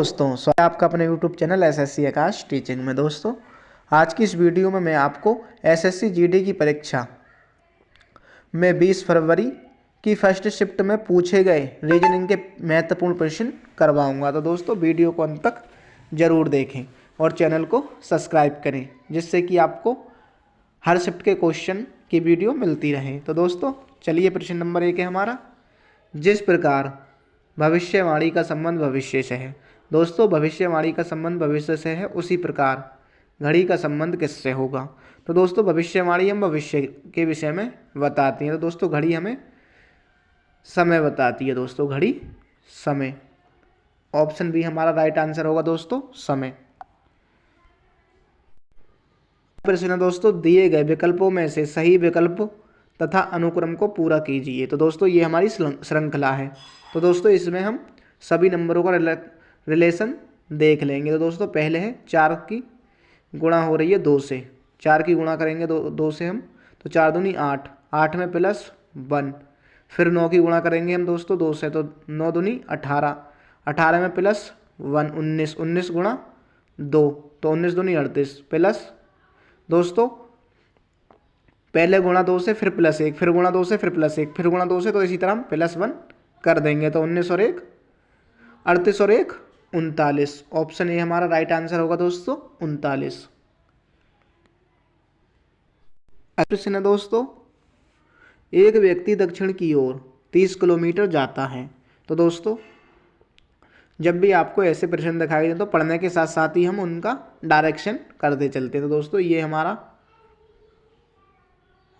दोस्तों, स्वागत है आपका अपने YouTube चैनल एसएससी आकाश टीचिंग में। दोस्तों, आज की इस वीडियो में मैं आपको एसएससी जीडी की परीक्षा में 20 फरवरी की फर्स्ट शिफ्ट में पूछे गए रीजनिंग के महत्वपूर्ण प्रश्न करवाऊंगा। तो दोस्तों, वीडियो को अंत तक जरूर देखें और चैनल को सब्सक्राइब करें, जिससे कि आपको हर शिफ्ट के क्वेश्चन की वीडियो मिलती रहे। तो दोस्तों, चलिए प्रश्न नंबर 1 है हमारा, जिस प्रकार भविष्यवाणी का संबंध भविष्य से है। दोस्तों, भविष्यवाणी का संबंध भविष्य से है, उसी प्रकार घड़ी का संबंध किससे होगा। तो दोस्तों, भविष्यवाणी हम भविष्य के विषय में बताती हैं। तो दोस्तों, घड़ी हमें समय बताती है। दोस्तों, घड़ी समय, ऑप्शन बी हमारा राइट आंसर होगा। दोस्तों, समय। प्रश्न दोस्तों, दिए गए विकल्पों में से सही विकल्प तथा अनुक्रम को पूरा कीजिए। तो दोस्तों, ये हमारी श्रृंखला है। तो दोस्तों, इसमें हम सभी नंबरों का रिलेशन देख लेंगे। तो दोस्तों, पहले है 4 की गुणा हो रही है 2 से, 4 की गुणा करेंगे 2 से हम, तो 4 दूनी 8, 8 में +1। फिर 9 की गुणा करेंगे हम दोस्तों 2 से, तो 9 दूनी 18, 18 में +1 19, 19 गुणा 2, तो 19 दूनी 38 प्लस दोस्तों पहले गुणा 2 से, फिर +1, फिर गुणा 2 से, फिर +1, फिर गुणा 2 से, तो इसी तरह हम +1 कर देंगे। तो 19 और 1 38 और 1 39। ऑप्शन ए हमारा राइट आंसर होगा दोस्तों, 39। प्रश्न है दोस्तों, एक व्यक्ति दक्षिण की ओर 30 किलोमीटर जाता है। तो दोस्तों, जब भी आपको ऐसे प्रश्न दिखाई दें तो पढ़ने के साथ साथ ही हम उनका डायरेक्शन करते चलते हैं। तो दोस्तों, ये हमारा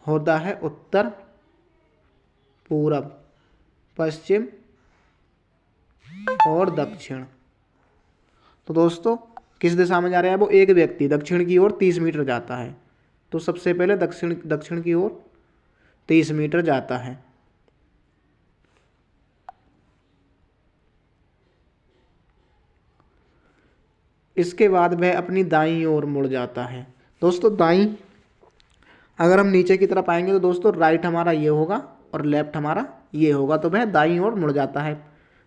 होता है उत्तर, पूरब, पश्चिम और दक्षिण। तो दोस्तों, किस दिशा में जा रहा है वो? एक व्यक्ति दक्षिण की ओर 30 मीटर जाता है। तो सबसे पहले दक्षिण की ओर 30 मीटर जाता है। इसके बाद वह अपनी दाईं ओर मुड़ जाता है। दोस्तों, दाईं अगर हम नीचे की तरफ आएंगे तो दोस्तों राइट हमारा ये होगा और लेफ्ट हमारा ये होगा, तो वह दाईं ओर मुड़ जाता है।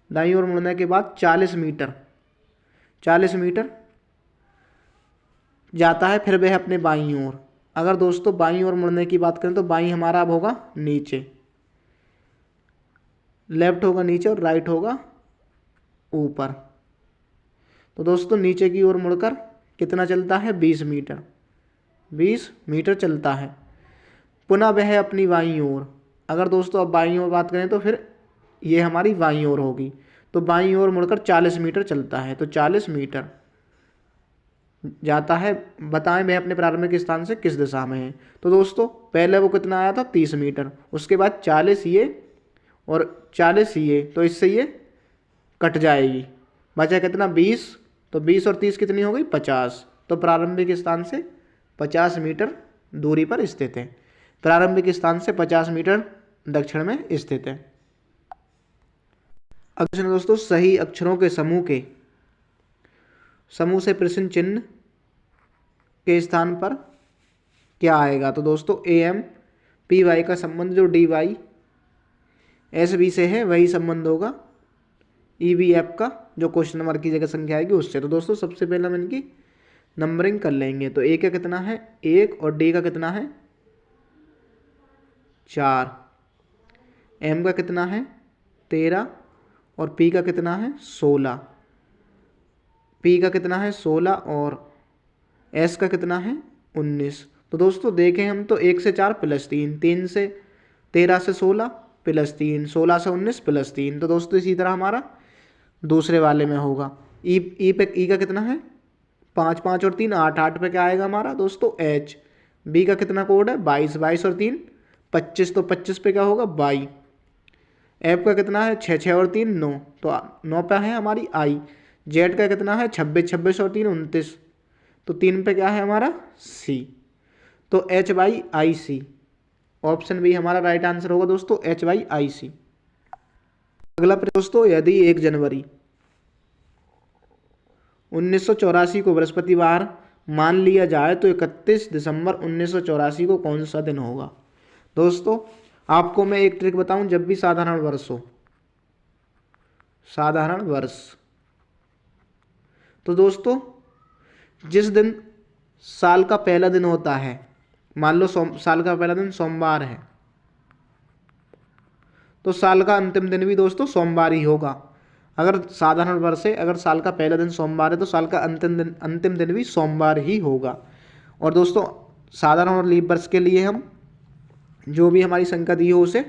दाईं ओर मुड़ने के बाद 40 मीटर जाता है, फिर वह अपने बाईं ओर। अगर दोस्तों बाईं ओर मुड़ने की बात करें तो बाईं हमारा अब होगा नीचे, लेफ्ट होगा नीचे और राइट होगा ऊपर। तो दोस्तों, नीचे की ओर मुड़कर कितना चलता है? 20 मीटर चलता है। पुनः वह अपनी बाईं ओर, अगर दोस्तों अब बाईं ओर बात करें तो फिर ये हमारी बाईं ओर होगी, तो बाईं ओर मुड़कर 40 मीटर चलता है। तो 40 मीटर जाता है। बताएं वह अपने प्रारंभिक स्थान से किस दिशा में है। तो दोस्तों, पहले वो कितना आया था? 30 मीटर, उसके बाद 40 ये और 40 ये, तो इससे ये कट जाएगी, बचा कितना? 20। तो 20 और 30 कितनी हो गई? 50। तो प्रारंभिक स्थान से 50 मीटर दूरी पर स्थित है। प्रारंभिक स्थान से 50 मीटर दक्षिण में स्थित है। अब प्रश्न दोस्तों, सही अक्षरों के समूह से प्रश्न चिन्ह के स्थान पर क्या आएगा? तो दोस्तों, AM PY का संबंध जो DY SB से है वही संबंध होगा EBF का, जो क्वेश्चन नंबर की जगह संख्या आएगी उससे। तो दोस्तों, सबसे पहले हम इनकी नंबरिंग कर लेंगे। तो A का कितना है? 1 और D का कितना है? 4। M का कितना है? 13 और P का कितना है? 16। P का कितना है? 16 और S का कितना है? 19। तो दोस्तों देखें हम तो 1 से 4 + 3, 3 से 13 से 16 + 3, 16 से 19 + 3। तो दोस्तों, इसी तरह हमारा दूसरे वाले में होगा। E का कितना है? 5, 5 और 3 8, 8 पे क्या आएगा हमारा दोस्तों? H। B का कितना कोड है? 22, 22 और 3 25, तो 25 पे क्या होगा? 22। F का कितना है? 6, 6 और 3 9, तो 9 पे है हमारी I। Z का कितना है? 26, 26 और 3 29, तो 3 पे क्या है हमारा? C। तो HYIC, ऑप्शन बी हमारा राइट आंसर होगा दोस्तों, HYIC। अगला प्रश्न दोस्तों, यदि 1 जनवरी 1984 को बृहस्पतिवार मान लिया जाए तो 31 दिसंबर 1984 को कौन सा दिन होगा? दोस्तों, आपको मैं एक ट्रिक बताऊं, जब भी साधारण वर्ष हो, साधारण वर्ष तो दोस्तों जिस दिन साल का पहला दिन होता है, मान लो साल का पहला दिन सोमवार है, तो साल का अंतिम दिन भी दोस्तों सोमवार ही होगा। अगर साधारण वर्ष है, अगर साल का पहला दिन सोमवार है तो साल का अंतिम दिन भी सोमवार ही होगा। और दोस्तों साधारण और लीप वर्ष के लिए हम जो भी हमारी संख्या दी हो उसे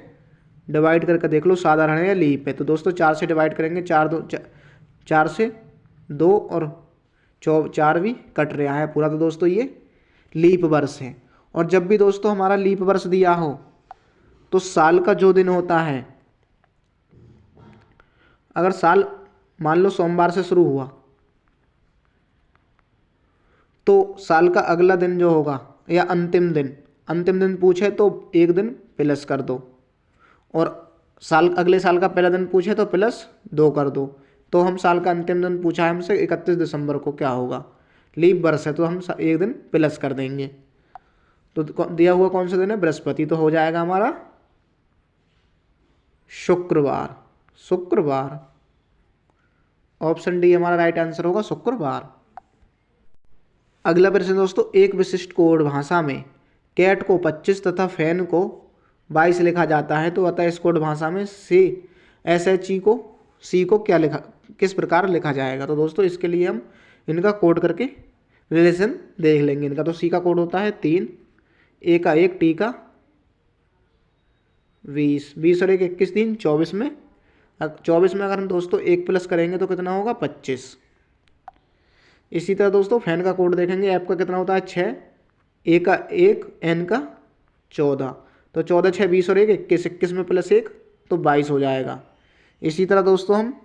डिवाइड करके देख लो, साधारण है या लीप है। तो दोस्तों 4 से डिवाइड करेंगे, 4 से 2 और 4 भी कट रहा है पूरा, तो दोस्तों ये लीप वर्ष है। और जब भी दोस्तों हमारा लीप वर्ष दिया हो तो साल का जो दिन होता है, अगर साल मान लो सोमवार से शुरू हुआ तो साल का अगला दिन जो होगा या अंतिम दिन पूछे तो एक दिन प्लस कर दो, और अगले साल का पहला दिन पूछे तो +2 कर दो। तो हम साल का अंतिम दिन पूछा है हमसे 31 दिसंबर को, क्या होगा, लीप वर्ष है तो हम एक दिन प्लस कर देंगे। तो दिया हुआ कौन सा दिन है, बृहस्पति, तो हो जाएगा हमारा शुक्रवार। ऑप्शन डी हमारा राइट आंसर होगा, शुक्रवार। अगला प्रश्न दोस्तों, एक विशिष्ट कोड भाषा में कैट को 25 तथा फैन को 22 लिखा जाता है, तो अतः इस कोड भाषा में सी को किस प्रकार लिखा जाएगा। तो दोस्तों इसके लिए हम इनका कोड करके रिलेशन देख लेंगे इनका। तो सी का कोड होता है 3, ए का 1, टी का 20 और 1 21, 3 24 में 24 में अगर हम दोस्तों 1 प्लस करेंगे तो कितना होगा, 25। इसी तरह दोस्तों फैन का कोड देखेंगे, ऐप का कितना होता है 6, ए का 1, एन का 14, तो 14 6 20 और 1 21, 21 में +1 तो 22 हो जाएगा। इसी तरह दोस्तों हम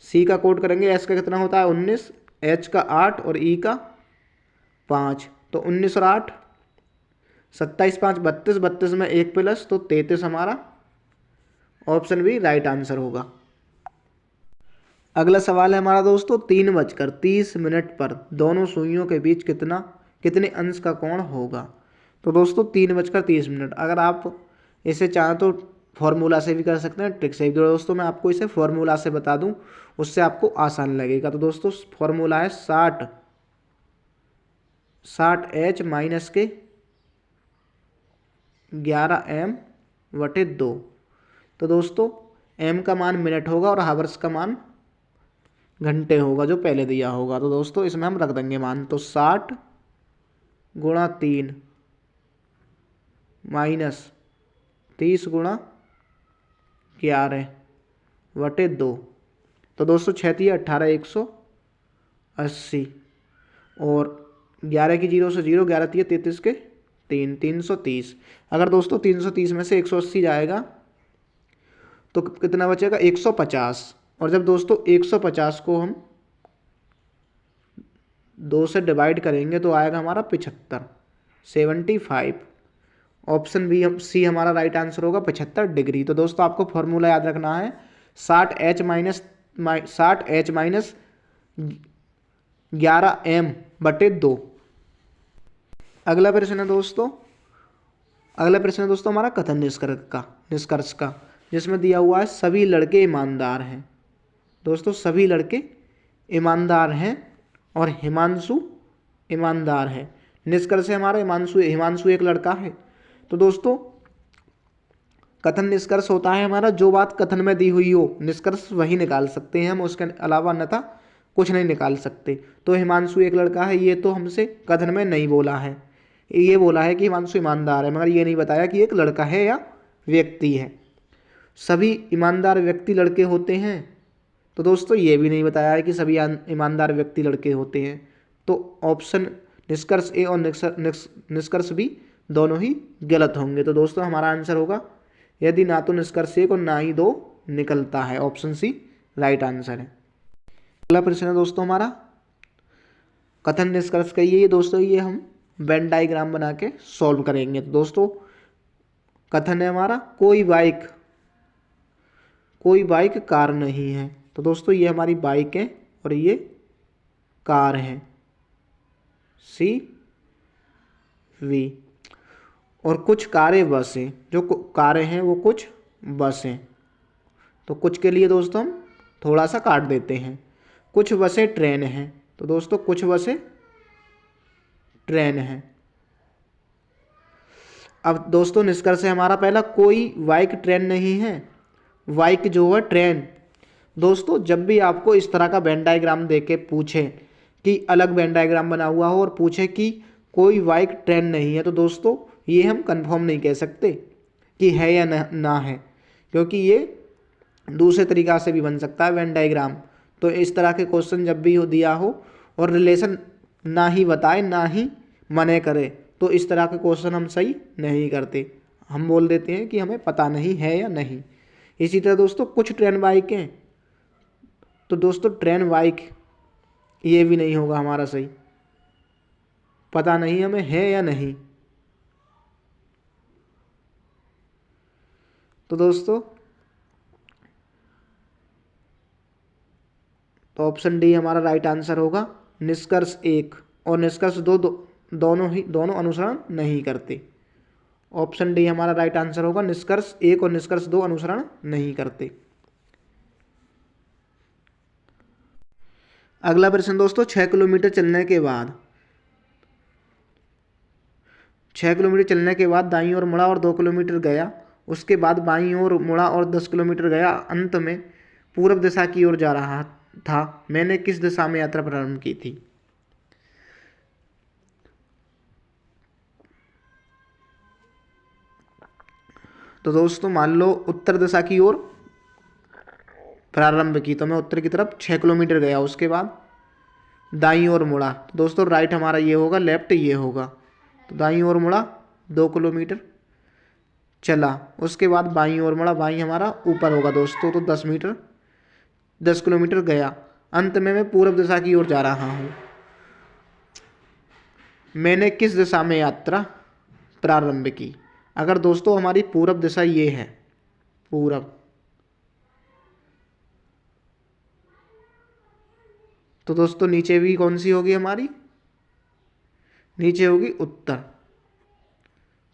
सी का कोड करेंगे, एस का कितना होता है 19, एच का 8 और ई का 5, तो 19 और 8 27 5 32, 32 में 1 प्लस तो 33 हमारा ऑप्शन बी राइट आंसर होगा। अगला सवाल है हमारा दोस्तों, 3:30 पर दोनों सुइयों के बीच कितने अंश का कोण होगा। तो दोस्तों 3:30, अगर आप इसे चाहें तो फॉर्मूला से भी कर सकते हैं, ट्रिक से भी। दोस्तों मैं आपको इसे फॉर्मूला से बता दूं, उससे आपको आसान लगेगा। तो दोस्तों फॉर्मूला है 60H माइनस के 11m/2। तो दोस्तों m का मान मिनट होगा और हावर्स का मान घंटे होगा जो पहले दिया होगा। तो दोस्तों इसमें हम रख देंगे मान, तो 60 × 3 माइनस 30 × 11/2। तो दोस्तों 6 × 18 180 और 11 की 0 से 0, 11 × 33 के 3 330। अगर दोस्तों 330 में से 180 जाएगा तो कितना बचेगा, 150। और जब दोस्तों 150 को हम 2 से डिवाइड करेंगे तो आएगा हमारा 75 ऑप्शन बी सी हमारा राइट आंसर होगा 75 डिग्री। तो दोस्तों आपको फॉर्मूला याद रखना है 60H माइनस 11m/2। अगला प्रश्न है दोस्तों हमारा कथन निष्कर्ष का, जिसमें दिया हुआ है सभी लड़के ईमानदार हैं। दोस्तों सभी लड़के ईमानदार हैं और हिमांशु ईमानदार है। निष्कर्ष है हमारा हिमांशु एक लड़का है। तो दोस्तों कथन निष्कर्ष होता है हमारा जो बात कथन में दी हुई हो, निष्कर्ष वही निकाल सकते हैं हम, उसके अलावा अन्यथा कुछ नहीं निकाल सकते। तो हिमांशु एक लड़का है, ये तो हमसे कथन में नहीं बोला है, ये बोला है कि हिमांशु ईमानदार है, मगर ये नहीं बताया कि एक लड़का है या व्यक्ति है। सभी ईमानदार व्यक्ति लड़के होते हैं, तो दोस्तों ये भी नहीं बताया है कि सभी ईमानदार व्यक्ति लड़के होते हैं। तो ऑप्शन निष्कर्ष ए और निष्कर्ष बी दोनों ही गलत होंगे। तो दोस्तों हमारा आंसर होगा यदि ना तो निष्कर्ष एक और ना ही 2 निकलता है, ऑप्शन सी राइट आंसर है। अगला प्रश्न है दोस्तों हमारा कथन निष्कर्ष का, ये दोस्तों ये हम वेन डायग्राम बना के सॉल्व करेंगे। तो दोस्तों कथन है हमारा कोई बाइक कार नहीं है। तो दोस्तों ये हमारी बाइक है और ये कार है, CV। और कुछ कारें बस हैं, जो कारें हैं वो कुछ बस हैं। तो कुछ के लिए दोस्तों हम थोड़ा सा काट देते हैं। कुछ बसें ट्रेन हैं, तो दोस्तों कुछ बसें ट्रेन हैं। अब दोस्तों निष्कर्ष है हमारा पहला, कोई बाइक ट्रेन नहीं है। बाइक जो है ट्रेन। दोस्तों जब भी आपको इस तरह का वेन डायग्राम दे के पूछे कि अलग वेन डायग्राम बना हुआ हो और पूछे कि कोई बाइक ट्रेन नहीं है, तो दोस्तों ये हम कंफर्म नहीं कह सकते कि है या ना है, क्योंकि ये दूसरे तरीक़ा से भी बन सकता है वेन डायग्राम। तो इस तरह के क्वेश्चन जब भी दिया हो और रिलेशन ना ही बताए ना ही मने करे, तो इस तरह के क्वेश्चन हम सही नहीं करते, हम बोल देते हैं कि हमें पता नहीं है या नहीं। इसी तरह दोस्तों कुछ ट्रेन बाइकें, तो दोस्तों ट्रेन बाइक ये भी नहीं होगा हमारा सही, पता नहीं हमें है या नहीं। तो दोस्तों तो ऑप्शन डी हमारा राइट आंसर होगा। निष्कर्ष 1 और निष्कर्ष 2 दोनों अनुसरण नहीं करते। ऑप्शन डी हमारा राइट आंसर होगा, निष्कर्ष 1 और निष्कर्ष 2 अनुसरण नहीं करते। अगला प्रश्न दोस्तों, 6 किलोमीटर चलने के बाद 6 किलोमीटर चलने के बाद दाईं ओर मुड़ा और 2 किलोमीटर गया, उसके बाद बाईं ओर मुड़ा और 10 किलोमीटर गया, अंत में पूर्व दिशा की ओर जा रहा था। मैंने किस दिशा में यात्रा प्रारंभ की थी? तो दोस्तों मान लो उत्तर दिशा की ओर प्रारंभ की, तो मैं उत्तर की तरफ 6 किलोमीटर गया, उसके बाद दाईं ओर मुड़ा। तो दोस्तों राइट हमारा ये होगा, लेफ्ट ये होगा। तो दाईं ओर मुड़ा 2 किलोमीटर चला, उसके बाद बाईं ओर मुड़ा, बाईं हमारा ऊपर होगा दोस्तों, तो 10 किलोमीटर गया, अंत में मैं पूर्व दिशा की ओर जा रहा हूँ। मैंने किस दिशा में यात्रा प्रारंभ की? अगर दोस्तों हमारी पूर्व दिशा ये है, पूरब, तो दोस्तों नीचे भी कौन सी होगी हमारी? नीचे होगी उत्तर।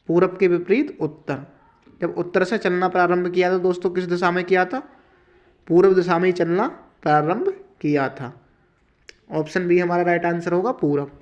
पूरब के विपरीत उत्तर। जब उत्तर से चलना प्रारंभ किया था दोस्तों, किस दिशा में किया था? पूर्व दिशा में ही चलना प्रारंभ किया था। ऑप्शन बी हमारा राइट आंसर होगा, पूरब।